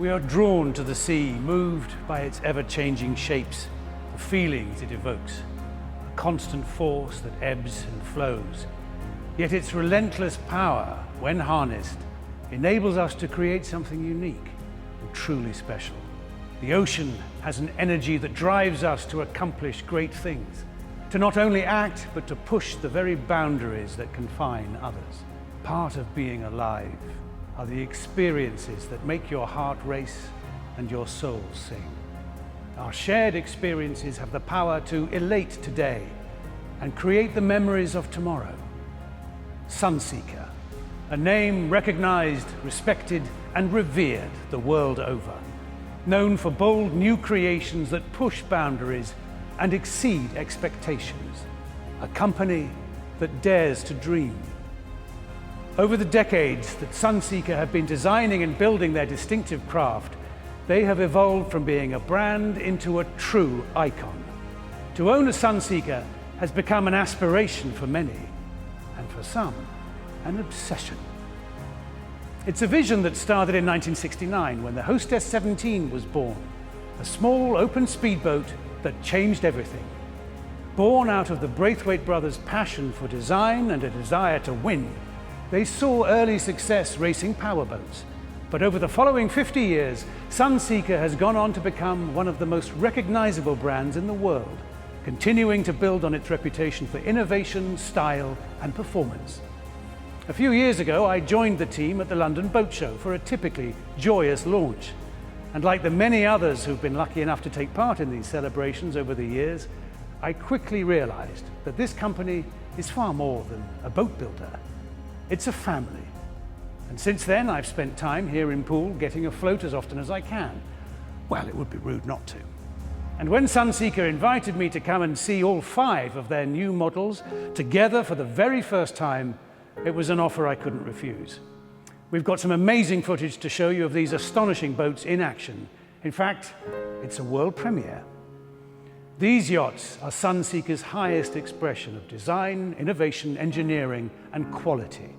We are drawn to the sea, moved by its ever-changing shapes, the feelings it evokes, a constant force that ebbs and flows. Yet its relentless power, when harnessed, enables us to create something unique and truly special. The ocean has an energy that drives us to accomplish great things, to not only act, but to push the very boundaries that confine others. Part of being alive are the experiences that make your heart race and your soul sing. Our shared experiences have the power to elate today and create the memories of tomorrow. Sunseeker, a name recognized, respected, and revered the world over. Known for bold new creations that push boundaries and exceed expectations. A company that dares to dream. Over the decades that Sunseeker have been designing and building their distinctive craft, they have evolved from being a brand into a true icon. To own a Sunseeker has become an aspiration for many, and for some, an obsession. It's a vision that started in 1969 when the Hostess 17 was born, a small open speedboat that changed everything. Born out of the Braithwaite brothers' passion for design and a desire to win, they saw early success racing powerboats. But over the following 50 years, Sunseeker has gone on to become one of the most recognizable brands in the world, continuing to build on its reputation for innovation, style, and performance. A few years ago, I joined the team at the London Boat Show for a typically joyous launch. And like the many others who've been lucky enough to take part in these celebrations over the years, I quickly realized that this company is far more than a boat builder. It's a family. And since then, I've spent time here in Poole getting afloat as often as I can. Well, it would be rude not to. And when Sunseeker invited me to come and see all 5 of their new models together for the very first time, it was an offer I couldn't refuse. We've got some amazing footage to show you of these astonishing boats in action. In fact, it's a world premiere. These yachts are Sunseeker's highest expression of design, innovation, engineering, and quality.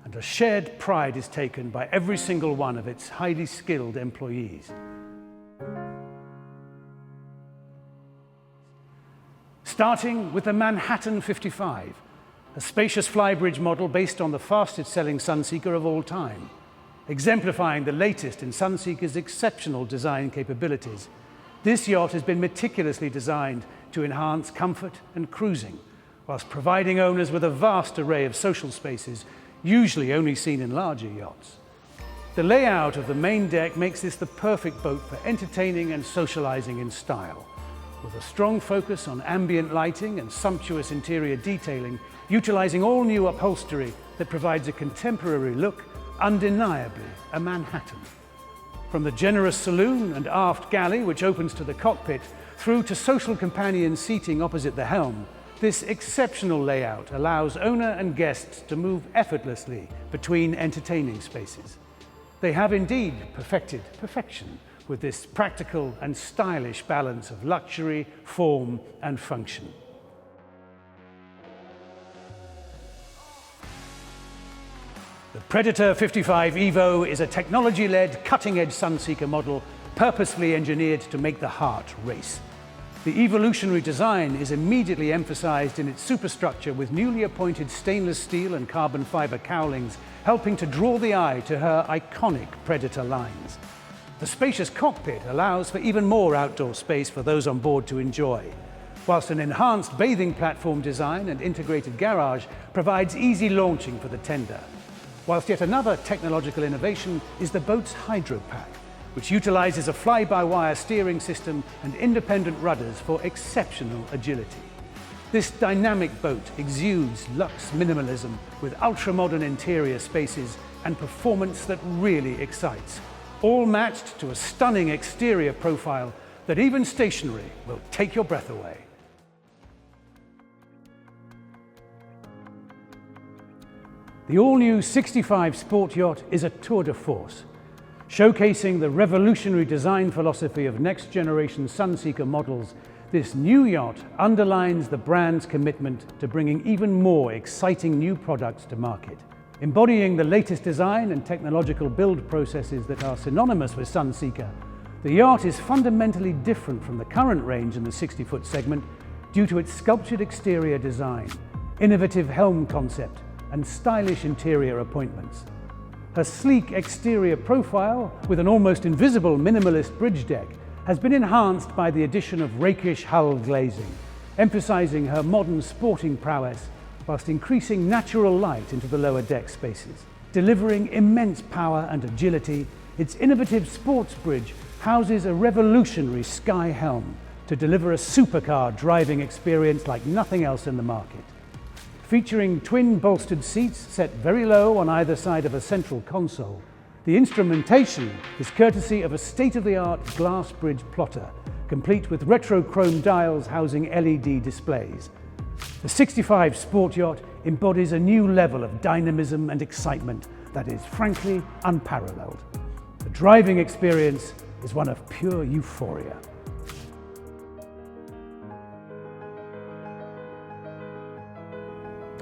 And a shared pride is taken by every single one of its highly skilled employees. Starting with the Manhattan 55, a spacious flybridge model based on the fastest selling Sunseeker of all time, exemplifying the latest in Sunseeker's exceptional design capabilities. This yacht has been meticulously designed to enhance comfort and cruising, whilst providing owners with a vast array of social spaces, usually only seen in larger yachts. The layout of the main deck makes this the perfect boat for entertaining and socializing in style. With a strong focus on ambient lighting and sumptuous interior detailing, utilizing all new upholstery that provides a contemporary look, undeniably a Manhattan. From the generous saloon and aft galley, which opens to the cockpit, through to social companion seating opposite the helm, this exceptional layout allows owner and guests to move effortlessly between entertaining spaces. They have indeed perfected perfection with this practical and stylish balance of luxury, form, and function. The Predator 55 Evo is a technology-led, cutting-edge Sunseeker model purposefully engineered to make the heart race. The evolutionary design is immediately emphasized in its superstructure with newly appointed stainless steel and carbon fiber cowlings, helping to draw the eye to her iconic Predator lines. The spacious cockpit allows for even more outdoor space for those on board to enjoy, whilst an enhanced bathing platform design and integrated garage provides easy launching for the tender. Whilst yet another technological innovation is the boat's hydro pack, which utilizes a fly-by-wire steering system and independent rudders for exceptional agility. This dynamic boat exudes luxe minimalism with ultra-modern interior spaces and performance that really excites, all matched to a stunning exterior profile that even stationary will take your breath away. The all-new 65 Sport Yacht is a tour de force, showcasing the revolutionary design philosophy of next-generation Sunseeker models. This new yacht underlines the brand's commitment to bringing even more exciting new products to market. Embodying the latest design and technological build processes that are synonymous with Sunseeker, the yacht is fundamentally different from the current range in the 60-foot segment due to its sculptured exterior design, innovative helm concept, and stylish interior appointments. Her sleek exterior profile, with an almost invisible minimalist bridge deck, has been enhanced by the addition of rakish hull glazing, emphasizing her modern sporting prowess whilst increasing natural light into the lower deck spaces. Delivering immense power and agility, its innovative sports bridge houses a revolutionary sky helm to deliver a supercar driving experience like nothing else in the market. Featuring twin bolstered seats set very low on either side of a central console, the instrumentation is courtesy of a state-of-the-art glass bridge plotter, complete with retro chrome dials housing LED displays. The 65 Sport Yacht embodies a new level of dynamism and excitement that is frankly unparalleled. The driving experience is one of pure euphoria.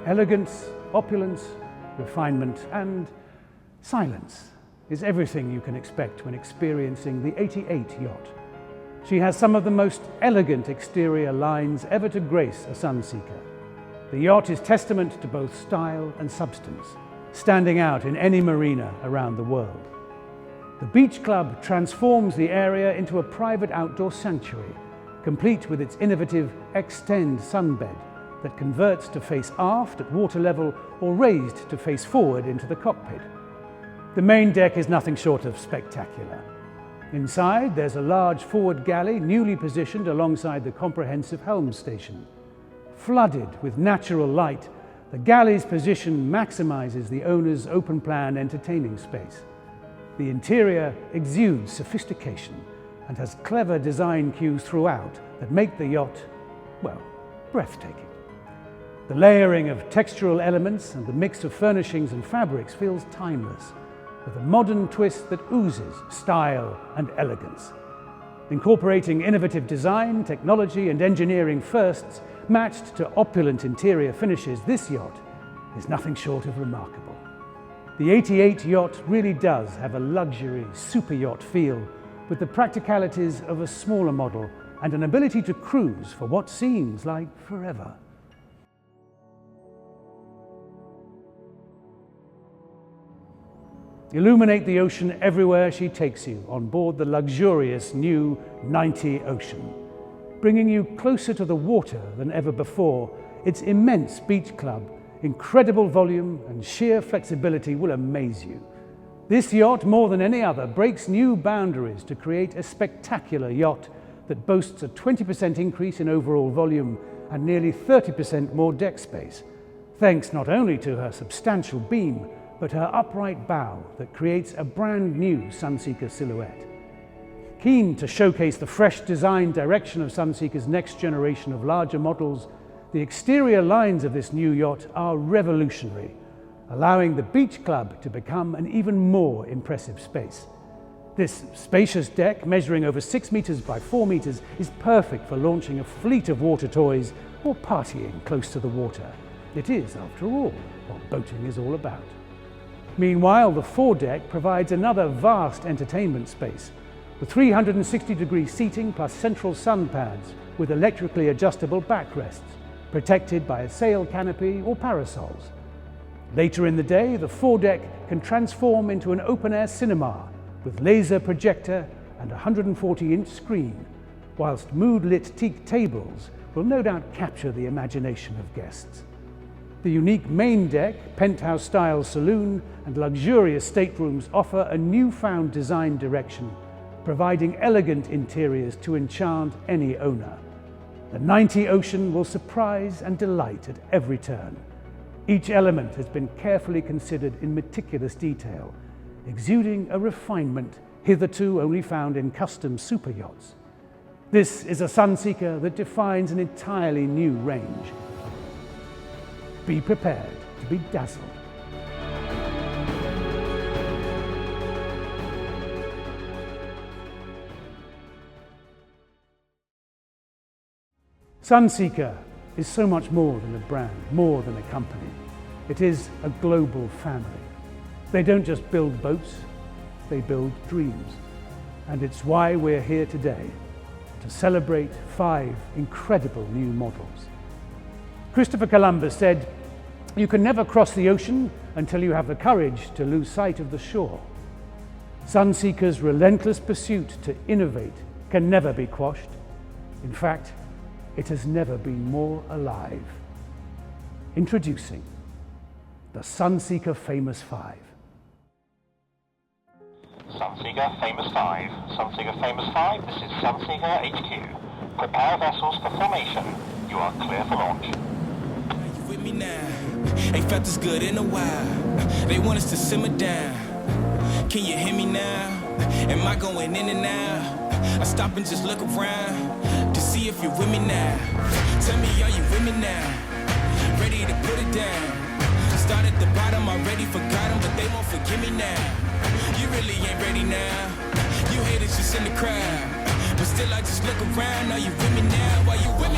Elegance, opulence, refinement, and silence is everything you can expect when experiencing the 88 yacht. She has some of the most elegant exterior lines ever to grace a Sunseeker. The yacht is testament to both style and substance, standing out in any marina around the world. The beach club transforms the area into a private outdoor sanctuary, complete with its innovative Extend sunbed that converts to face aft at water level or raised to face forward into the cockpit. The main deck is nothing short of spectacular. Inside, there's a large forward galley newly positioned alongside the comprehensive helm station. Flooded with natural light, the galley's position maximizes the owner's open-plan entertaining space. The interior exudes sophistication and has clever design cues throughout that make the yacht, well, breathtaking. The layering of textural elements and the mix of furnishings and fabrics feels timeless, with a modern twist that oozes style and elegance. Incorporating innovative design, technology, and engineering firsts matched to opulent interior finishes, this yacht is nothing short of remarkable. The 88 yacht really does have a luxury super yacht feel, with the practicalities of a smaller model and an ability to cruise for what seems like forever. Illuminate the ocean everywhere she takes you on board the luxurious new 90 Ocean. Bringing you closer to the water than ever before, its immense beach club, incredible volume and sheer flexibility will amaze you. This yacht, more than any other, breaks new boundaries to create a spectacular yacht that boasts a 20% increase in overall volume and nearly 30% more deck space, thanks not only to her substantial beam, but her upright bow that creates a brand new Sunseeker silhouette. Keen to showcase the fresh design direction of Sunseeker's next generation of larger models, the exterior lines of this new yacht are revolutionary, allowing the beach club to become an even more impressive space. This spacious deck, measuring over 6 meters by 4 meters, is perfect for launching a fleet of water toys or partying close to the water. It is, after all, what boating is all about. Meanwhile, the foredeck provides another vast entertainment space, with 360-degree seating plus central sun pads with electrically adjustable backrests, protected by a sail canopy or parasols. Later in the day, the foredeck can transform into an open-air cinema with laser projector and a 140-inch screen, whilst mood-lit teak tables will no doubt capture the imagination of guests. The unique main deck, penthouse-style saloon, and luxurious staterooms offer a newfound design direction, providing elegant interiors to enchant any owner. The 90 Ocean will surprise and delight at every turn. Each element has been carefully considered in meticulous detail, exuding a refinement hitherto only found in custom super yachts. This is a Sunseeker that defines an entirely new range. Be prepared to be dazzled. Sunseeker is so much more than a brand, more than a company. It is a global family. They don't just build boats, they build dreams. And it's why we're here today, to celebrate 5 incredible new models. Christopher Columbus said, "You can never cross the ocean until you have the courage to lose sight of the shore." Sunseeker's relentless pursuit to innovate can never be quashed. In fact, it has never been more alive. Introducing the Sunseeker Famous Five. Sunseeker Famous Five. Sunseeker Famous Five, this is Sunseeker HQ. Prepare vessels for formation. You are clear for launch. You with me now? Ain't felt this good in a while. They want us to simmer down. Can you hear me now? Am I going in and out? I stop and just look around to see if you're with me now. Tell me, are you with me now? Ready to put it down. Start at the bottom, already forgot them, but they won't forgive me now. You really ain't ready now. You haters just in the crowd, but still I just look around. Are you with me now? Are you with me?